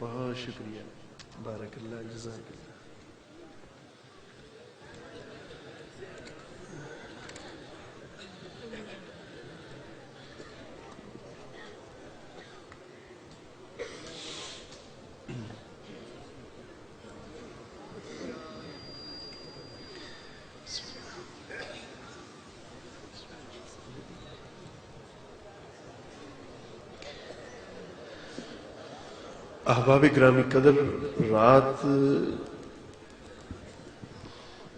بہت شکریہ، بارک اللہ، جزاک اللہ۔ احباب گرامی قدر، رات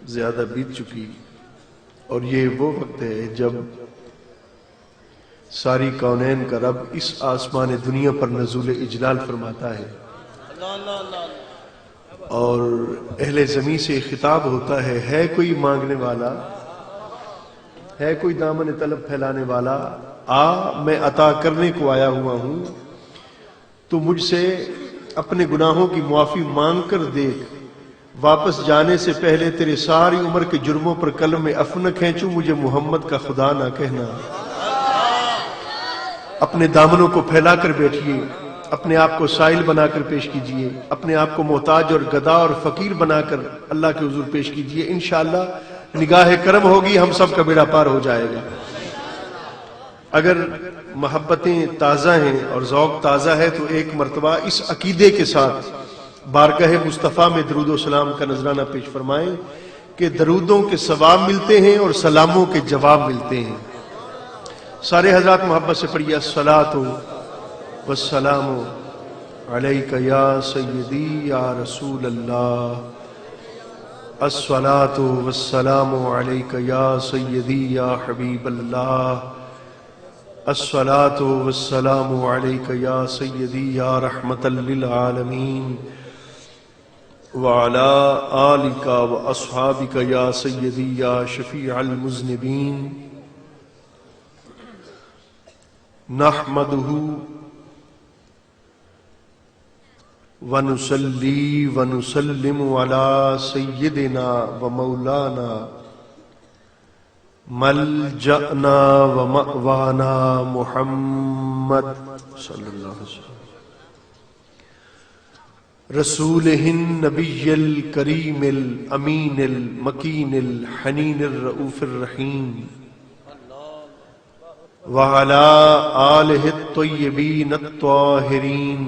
زیادہ بیت چکی اور یہ وہ وقت ہے جب ساری کونین کا رب اس آسمان دنیا پر نزول اجلال فرماتا ہے اور اہل زمین سے خطاب ہوتا ہے کوئی مانگنے والا، ہے کوئی دامن طلب پھیلانے والا، میں عطا کرنے کو آیا ہوا ہوں، تو مجھ سے اپنے گناہوں کی معافی مانگ کر دیکھ، واپس جانے سے پہلے تیرے ساری عمر کے جرموں پر قلم میں نہ کھینچوں، مجھے محمد کا خدا نہ کہنا۔ اپنے دامنوں کو پھیلا کر بیٹھیے، اپنے آپ کو سائل بنا کر پیش کیجئے، اپنے آپ کو محتاج اور گدا اور فقیر بنا کر اللہ کے حضور پیش کیجئے، انشاءاللہ نگاہ کرم ہوگی، ہم سب کا بیڑا پار ہو جائے گا۔ اگر محبتیں تازہ ہیں اور ذوق تازہ ہے تو ایک مرتبہ اس عقیدے کے ساتھ بارگاہ مصطفیٰ میں درود و سلام کا نذرانہ پیش فرمائیں کہ درودوں کے ثواب ملتے ہیں اور سلاموں کے جواب ملتے ہیں۔ سارے حضرات محبت سے پڑھیے، الصلاۃ والسلام علیک یا سیدی یا رسول اللہ، الصلاۃ والسلام علیک یا سیدی یا حبیب اللہ، الصلاۃ والسلام علیک یا سیدی یا رحمۃ للعالمین، وعلی آلک واصحابک یا سیدی یا شفیع المذنبین۔ نحمدہ ونصلی ونسلم علی سیدنا ومولانا ملجأنا ومأوانا محمد صلی اللہ علیہ وسلم، رسولہ النبی الکریم الامین المکین الحنین الرؤوف الرحیم، وعلی آلہ الطیبین الطاہرین،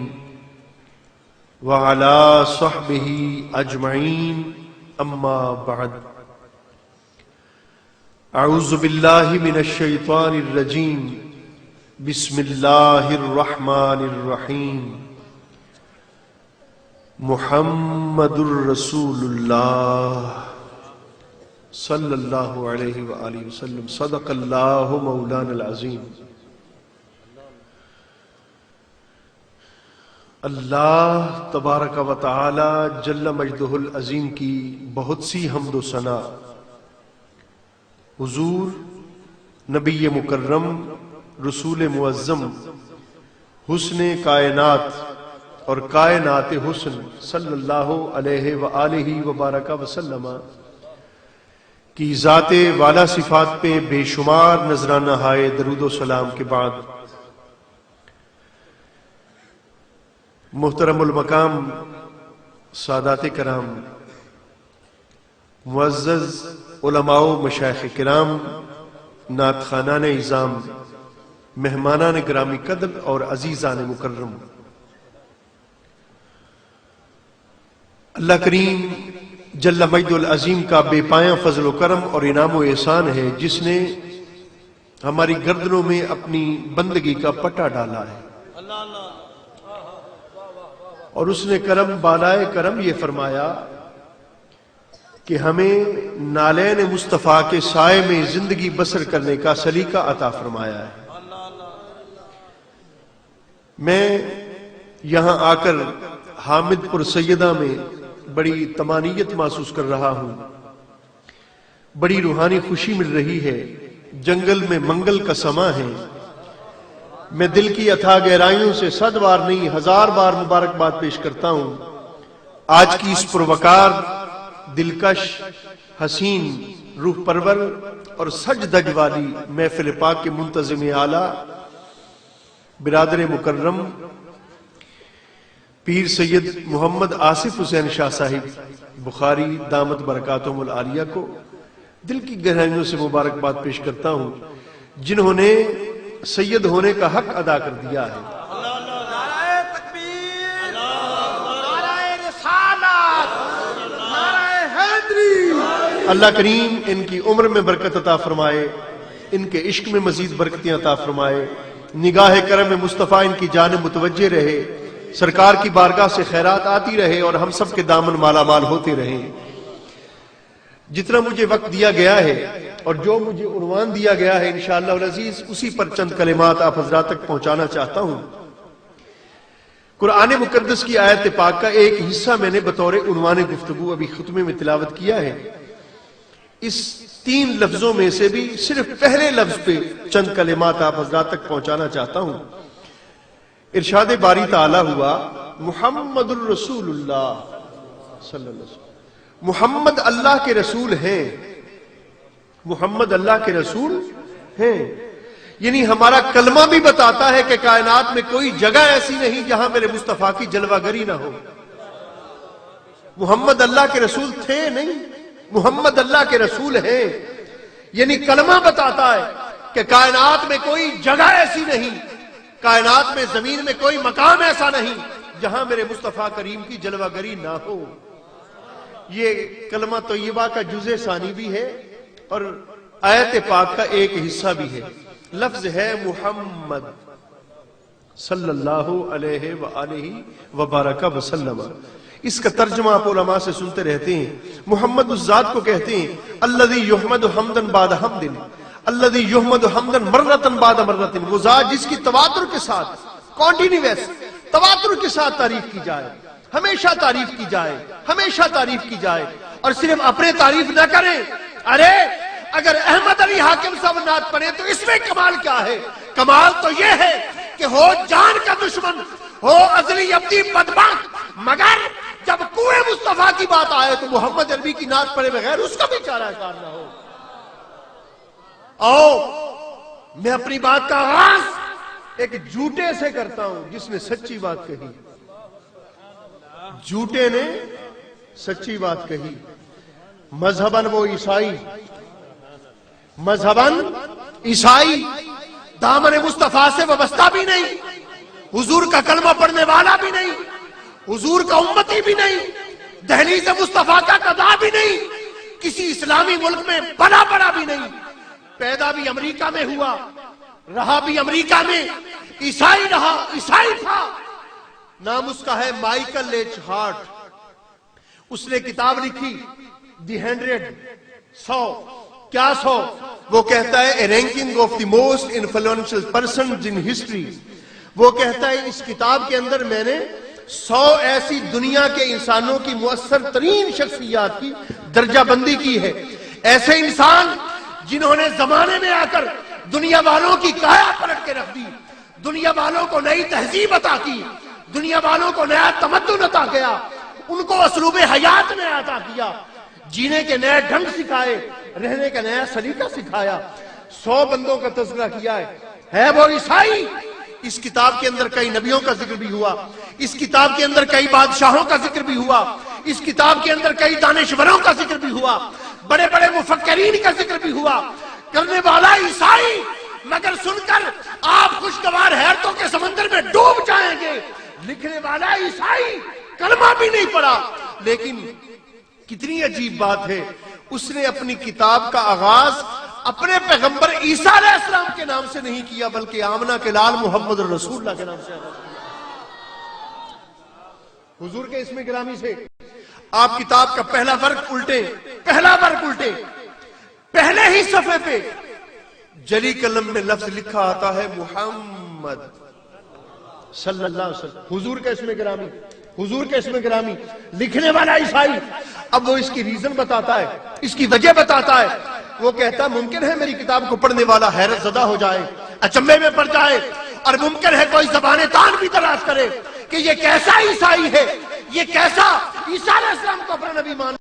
وعلی صحبہ اجمعین، اما بعد۔ اعوذ باللہ من الشیطان الرجیم، بسم اللہ الرحمن الرحیم، محمد الرسول اللہ صلی اللہ علیہ وآلہ وسلم، صدق اللہ مولانا العظیم۔ اللہ تبارک و تعالی جل مجدہ العظیم کی بہت سی حمد و ثنا حضور نبی مکرم رسول معظم حسن کائنات اور کائنات حسن صلی اللہ علیہ وآلہ وبارک وسلم کی ذات والا صفات پہ بے شمار نذرانہ ہائے درود و سلام کے بعد، محترم المقام سادات کرام، معزز علماء و مشائخ کرام، نعت خوانان اعظام، مہمانان گرامی قدر اور عزیزان مکرم، اللہ کریم جل مجد العظیم کا بے پایاں فضل و کرم اور انعام و احسان ہے جس نے ہماری گردنوں میں اپنی بندگی کا پٹا ڈالا ہے، اور اس نے کرم بالائے کرم یہ فرمایا کہ ہمیں نالین مصطفیٰ کے سائے میں زندگی بسر کرنے کا سلیقہ عطا فرمایا ہے۔ میں یہاں آ کر حامد پور سیدہ میں بڑی طمانینت محسوس کر رہا ہوں، بڑی روحانی خوشی مل رہی ہے، جنگل میں منگل کا سماں ہے۔ میں دل کی اتھا گہرائیوں سے 100 بار نہیں 1000 بار مبارکباد پیش کرتا ہوں آج کی اس پروکار، دلکش، حسین، روح پرور اور سج دج والی محفل پاک کے منتظم اعلیٰ برادر مکرم پیر سید محمد آصف حسین شاہ صاحب بخاری دامت برکاتہم العالیہ کو دل کی گہرائیوں سے مبارکباد پیش کرتا ہوں، جنہوں نے سید ہونے کا حق ادا کر دیا ہے۔ نعرہ تکبیر، نعرہ رسالت، نعرہ حیدری۔ اللہ کریم ان کی عمر میں برکت عطا فرمائے، ان کے عشق میں مزید برکتیں عطا فرمائے، نگاہ کرم مصطفیٰ ان کی جانب متوجہ رہے، سرکار کی بارگاہ سے خیرات آتی رہے اور ہم سب کے دامن مالا مال ہوتے رہیں۔ جتنا مجھے وقت دیا گیا ہے اور جو مجھے عنوان دیا گیا ہے انشاءاللہ العزیز اسی پر چند کلمات آپ حضرات تک پہنچانا چاہتا ہوں۔ قرآن مقدس کی آیت پاک کا ایک حصہ میں نے بطور عنوان گفتگو ابھی خطبے میں تلاوت کیا ہے۔ اس 3 لفظوں میں سے بھی صرف پہلے لفظ پہ چند کلمات آپ حضرات تک پہنچانا چاہتا ہوں۔ ارشاد باری تعالی ہوا محمد الرسول اللہ صلی اللہ علیہ وسلم، محمد اللہ کے رسول ہیں، محمد اللہ کے رسول ہیں، یعنی ہمارا کلمہ بھی بتاتا ہے کہ کائنات میں کوئی جگہ ایسی نہیں جہاں میرے مصطفیٰ کی جلوہ گری نہ ہو۔ محمد اللہ کے رسول تھے نہیں، محمد اللہ کے رسول ہیں، یعنی کلمہ بتاتا ہے کہ کائنات میں کوئی جگہ ایسی نہیں، کائنات میں زمین میں کوئی مقام ایسا نہیں جہاں میرے مصطفیٰ کریم کی جلوہ گری نہ ہو۔ یہ کلمہ طیبہ کا جزء ثانی بھی ہے اور آیت پاک کا ایک حصہ بھی ہے۔ لفظ ہے محمد صلی اللہ علیہ وآلہ وبارک وسلم۔ اس کا ترجمہ آپ علماء سے سنتے رہتے ہیں۔ محمد اس ذات کو کہتے ہیں الذی یحمد حمدن بعد حمدن، الذی یحمد حمدن مرتن بعد مرتن، وہ ذات جس کی تواتر کے ساتھ کانٹینیوس تواتر کے ساتھ تعریف کی جائے، ہمیشہ تعریف کی جائے، ہمیشہ تعریف کی جائے، اور صرف اپنے تعریف نہ کریں۔ ارے اگر احمد علی حاکم صاحب نعت پڑھیں تو اس میں کمال کیا ہے؟ کمال تو یہ ہے کہ ہو جان کا دشمن، ہو ازلی ابدی بدبخت، مگر جب کوئے مصطفیٰ کی بات آئے تو محمد عربی کی نعت پڑھے بغیر اس کا بھی چارہ کار نہ ہو۔ میں اپنی بات کا آغاز ایک جھوٹے سے کرتا ہوں جس نے سچی بات کہی، جھوٹے نے سچی بات کہی۔ مذہباً وہ عیسائی، مذہباً عیسائی، دامن مصطفیٰ سے وابستہ بھی نہیں، حضور کا کلمہ پڑھنے والا بھی نہیں، حضور کا امتی بھی نہیں، دہلیز مصطفیٰ کا قضا بھی نہیں، کسی اسلامی ملک میں بنا بڑا بھی نہیں، پیدا بھی امریکہ میں ہوا، رہا بھی امریکہ میں، عیسائی رہا، عیسائی تھا۔ نام اس کا ہے مائیکل ایچ ہارٹ۔ اس نے کتاب لکھی دی 100 کیا 100؟ وہ کہتا ہے a ranking of the most influential persons in history. وہ کہتا ہے اس کتاب کے اندر میں نے 100 ایسی دنیا کے انسانوں کی مؤثر ترین شخصیات کی درجہ بندی کی ہے، ایسے انسان جنہوں نے زمانے میں آ کر دنیا والوں کی کایا پلٹ کے رکھ دی، دنیا والوں کو نئی تہذیب عطا کی، دنیا والوں کو نیا تمدن عطا کیا، ان کو اسلوب حیات میں عطا کیا، جینے کے نئے ڈھنگ سکھائے، رہنے کا نیا سلیقہ سکھایا۔ 100 بندوں کا تذکرہ کیا ہے وہ عیسائی۔ اس کتاب کے اندر کئی نبیوں کا ذکر بھی ہوا، اس کتاب کے اندر کئی بادشاہوں کا ذکر بھی ہوا، اس کتاب کے اندر کئی دانشوروں کا ذکر بھی ہوا، بڑے بڑے مفکرین کا ذکر بھی ہوا۔ کرنے والا عیسائی، مگر سن کر آپ خوشگوار حیرتوں کے سمندر میں ڈوب جائیں گے۔ لکھنے والا عیسائی، کلمہ بھی نہیں پڑھا، لیکن کتنی عجیب بات ہے، اس نے اپنی کتاب کا آغاز اپنے پیغمبر عیسیٰ علیہ السلام کے نام سے نہیں کیا بلکہ آمنہ کے لال محمد رسول اللہ کے نام سے آغاز کیا، حضور کے اسم گرامی سے۔ آپ کتاب کا پہلا ورق الٹے، پہلے ہی صفحے پہ جلی قلم میں لفظ لکھا آتا ہے محمد صلی اللہ علیہ وسلم، حضور کا اسم گرامی، حضور کا اسم گرامی، لکھنے والا عیسائی۔ اب وہ اس کی ریزن بتاتا ہے، اس کی وجہ بتاتا ہے۔ وہ کہتا ممکن ہے میری کتاب کو پڑھنے والا حیرت زدہ ہو جائے، اچنبے میں پڑ جائے، اور ممکن ہے کوئی زبان تان بھی تلاش کرے کہ یہ کیسا عیسائی ہے، یہ کیسا عیسیٰ علیہ السلام کو اپنا نبی مان